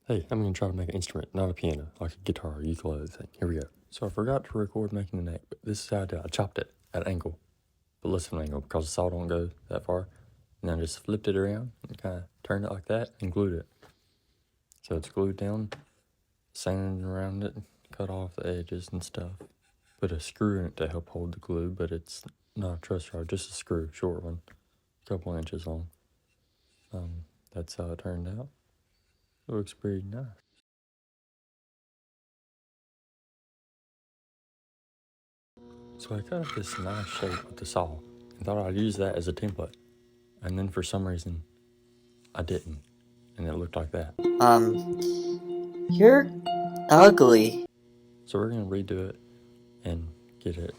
Hey, I'm going to try to make an instrument, not a piano, like a guitar or ukulele thing. Here we go. So I forgot to record making the neck, but this is how I did it. I chopped it at an angle, but less of an angle because the saw don't go that far. And then I just flipped it around and kind of turned it like that and glued it. So it's glued down, sanded around it, cut off the edges and stuff. Put a screw in it to help hold the glue, but it's not a truss rod, just a screw, short one, a couple inches long. That's how it turned out. It looks pretty nice. So I cut up this nice shape with the saw and thought I'd use that as a template. And then for some reason, I didn't. And it looked like that. You're ugly. So we're gonna redo it and get it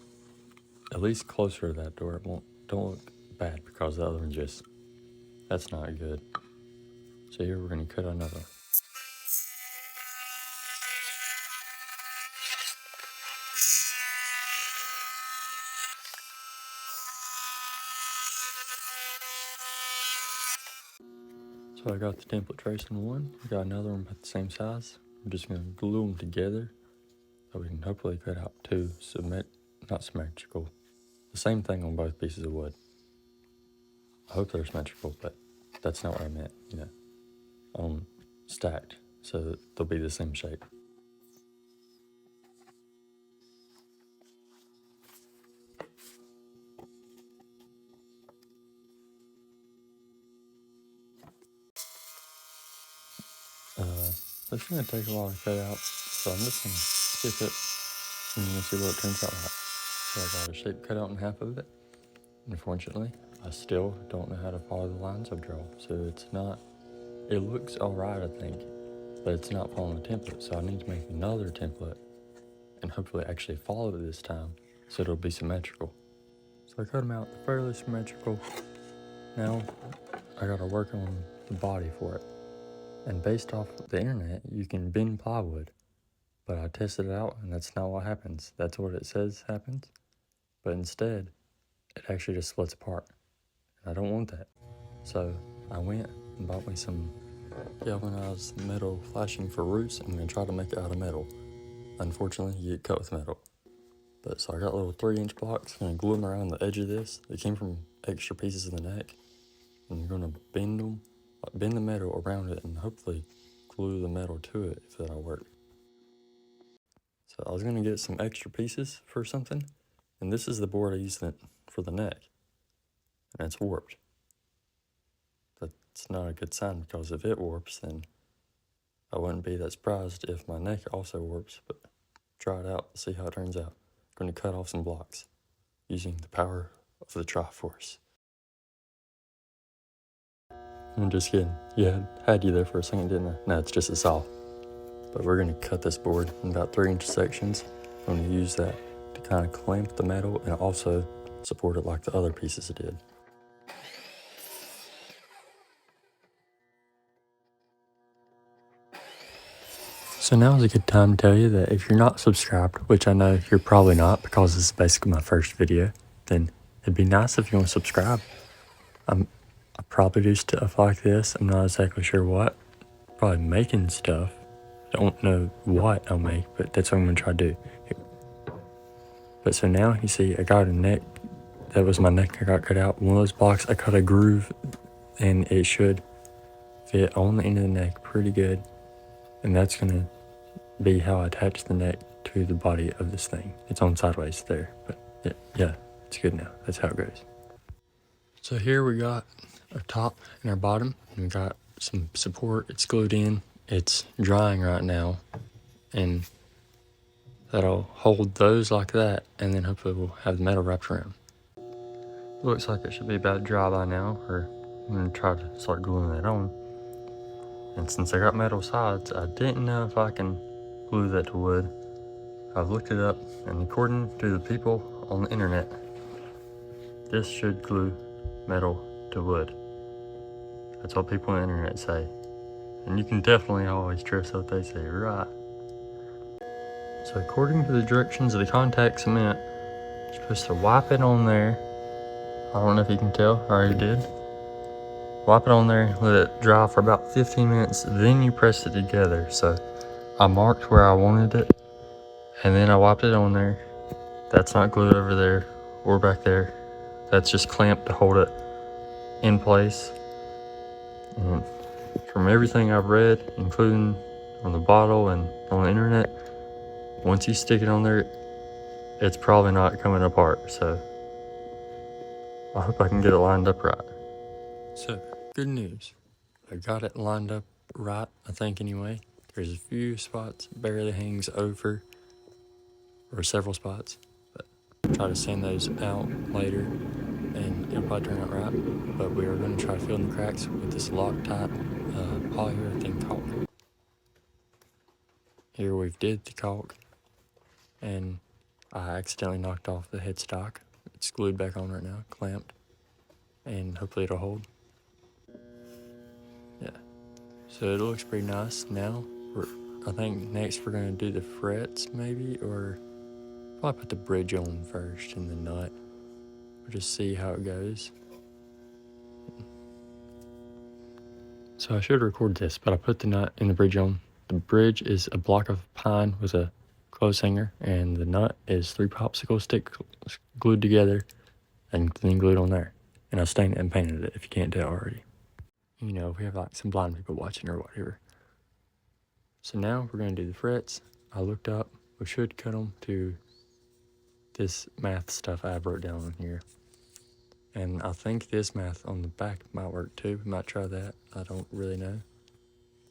at least closer to that door. It don't look bad because the other one that's not good. So here we're gonna cut another. So I got the template traced in one. I got another one about the same size. I'm just gonna glue them together so we can hopefully cut out two not symmetrical. The same thing on both pieces of wood. I hope they're symmetrical, but that's not what I meant, stacked so that they'll be the same shape. This is gonna take a while to cut out, so I'm just gonna stick it and you'll see what it turns out like. So I got a shape cut out in half of it. Unfortunately, I still don't know how to follow the lines I draw, so it looks alright I think, but it's not following the template, so I need to make another template and hopefully actually follow it this time so it'll be symmetrical. So I cut them out fairly symmetrical. Now I gotta work on the body for it. And based off the internet, you can bend plywood. But I tested it out and that's not what happens. That's what it says happens. But instead, it actually just splits apart. And I don't want that. So I went and bought me some galvanized metal flashing for roots. I'm gonna try to make it out of metal. Unfortunately, you get cut with metal. But so I got little 3-inch blocks. I'm gonna glue them around the edge of this. They came from extra pieces of the neck. And I'm gonna bend the metal around it and hopefully glue the metal to it if that'll work. So I was gonna get some extra pieces for something, and this is the board I used for the neck, and it's warped. That's not a good sign because if it warps, then I wouldn't be that surprised if my neck also warps, but try it out, see how it turns out. I'm gonna cut off some blocks using the power of the Triforce. I'm just kidding. Yeah, had you there for a second, didn't I? No, it's just a saw. But we're gonna cut this board in about 3-inch sections. I'm gonna use that to kind of clamp the metal and also support it like the other pieces did. So now is a good time to tell you that if you're not subscribed, which I know you're probably not because this is basically my first video, then it'd be nice if you want to subscribe. I probably do stuff like this. I'm not exactly sure what. Probably making stuff. Don't know what I'll make, but that's what I'm gonna try to do. But so now you see I got a neck. That was my neck I got cut out. One of those blocks I cut a groove and it should fit on the end of the neck pretty good. And that's gonna be how I attach the neck to the body of this thing. It's on sideways there, but yeah, it's good now. That's how it goes. So here we got our top and our bottom, and we got some support. It's glued in. It's drying right now, and that'll hold those like that, and then hopefully we'll have the metal wrapped around. Looks like it should be about dry by now, or I'm gonna try to start gluing that on. And since I got metal sides, I didn't know if I can glue that to wood. I've looked it up, and according to the people on the internet, this should glue metal to wood. That's what people on the internet say. And you can definitely always trust what they say, right? So according to the directions of the contact cement, you're supposed to wipe it on there. I don't know if you can tell, I already did. Wipe it on there, let it dry for about 15 minutes, then you press it together. So I marked where I wanted it, and then I wiped it on there. That's not glued over there or back there. That's just clamped to hold it in place. And from everything I've read, including on the bottle and on the internet, once you stick it on there, it's probably not coming apart. So I hope I can get it lined up right. So, good news. I got it lined up right, I think anyway. There's a few spots barely hangs over, or several spots, but I'll try to sand those out later and it'll probably turn out right. But we are going to try to fill in the cracks with this Loctite polyurethane caulk. Here we've did the caulk, and I accidentally knocked off the headstock. It's glued back on right now, clamped, and hopefully it'll hold. Yeah, so it looks pretty nice now. I think next we're gonna do the frets maybe, or probably put the bridge on first and the nut. We'll just see how it goes. So I should record this, but I put the nut and the bridge on. The bridge is a block of pine with a clothes hanger, and the nut is 3 popsicle sticks glued together and then glued on there. And I stained it and painted it, if you can't tell already. You know, we have like some blind people watching or whatever. So now we're going to do the frets. I looked up, we should cut them to this math stuff I wrote down on here. And I think this math on the back might work too. We might try that, I don't really know.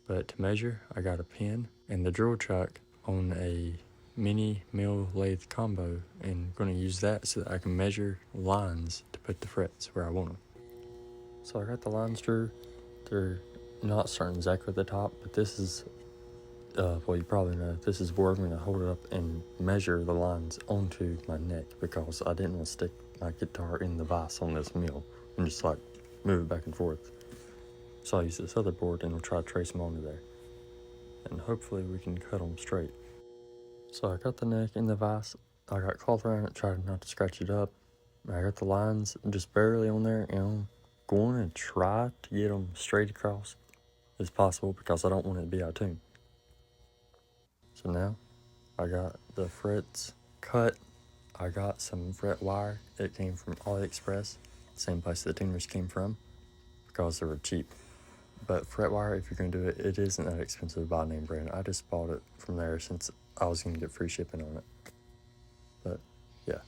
But to measure, I got a pen and the drill chuck on a mini mill lathe combo, and going to use that so that I can measure lines to put the frets where I want them. So I got the lines drew. They're not starting exactly at the top, but this is, well, you probably know, this is where I'm going to hold it up and measure the lines onto my neck, because I didn't want to stick my guitar in the vise on this mill and just like move it back and forth. So I use this other board and we'll try to trace them onto there. And hopefully we can cut them straight. So I got the neck in the vise. I got cloth around it, tried not to scratch it up. I got the lines just barely on there, and I'm going to try to get them straight across as possible because I don't want it to be out of tune. So now I got the frets cut. I got some fret wire. It came from AliExpress, same place the tuners came from, because they were cheap. But fret wire, if you're going to do it, it isn't that expensive by name brand. I just bought it from there since I was going to get free shipping on it. But yeah.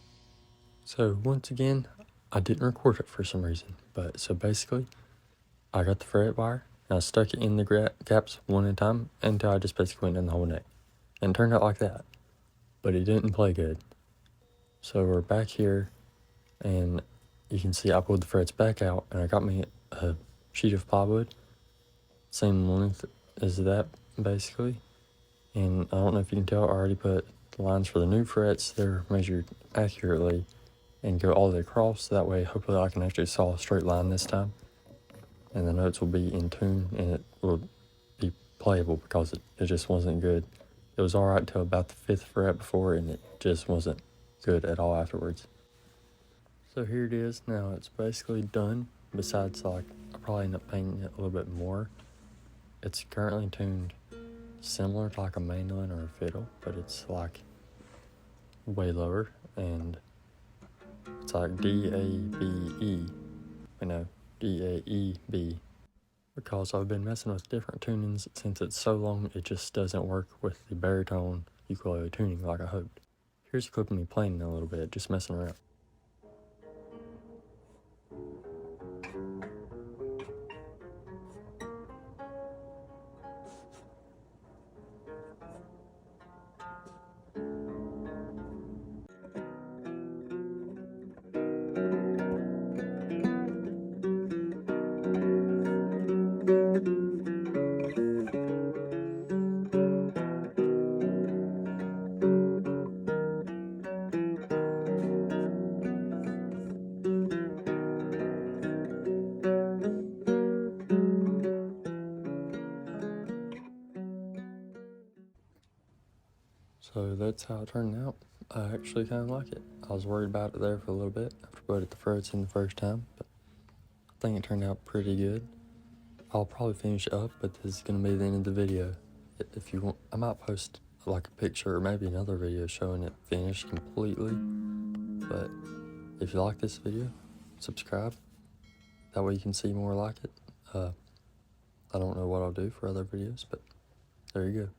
So once again, I didn't record it for some reason. But so basically, I got the fret wire and I stuck it in the gaps one at a time until I just basically went down the whole neck. And it turned out like that. But it didn't play good. So we're back here, and you can see I pulled the frets back out, and I got me a sheet of plywood, same length as that basically. And I don't know if you can tell, I already put the lines for the new frets. They're measured accurately and go all the way across, so that way hopefully I can actually saw a straight line this time, and the notes will be in tune and it will be playable, because it just wasn't good. It was alright till about the 5th fret before, and it just wasn't good at all afterwards. So here it is now. It's basically done, besides like I'll probably end up painting it a little bit more. It's currently tuned similar to like a mandolin or a fiddle, but it's like way lower, and it's like D-A-B-E, D-A-E-B, because I've been messing with different tunings since it's so long it just doesn't work with the baritone ukulele tuning like I hoped. Here's a clip of me playing a little bit, just messing around. So that's how it turned out. I actually kind of like it. I was worried about it there for a little bit after I put the frets in the first time, but I think it turned out pretty good. I'll probably finish it up, but this is gonna be the end of the video. If you want, I might post like a picture or maybe another video showing it finished completely. But if you like this video, subscribe. That way you can see more like it. I don't know what I'll do for other videos, but there you go.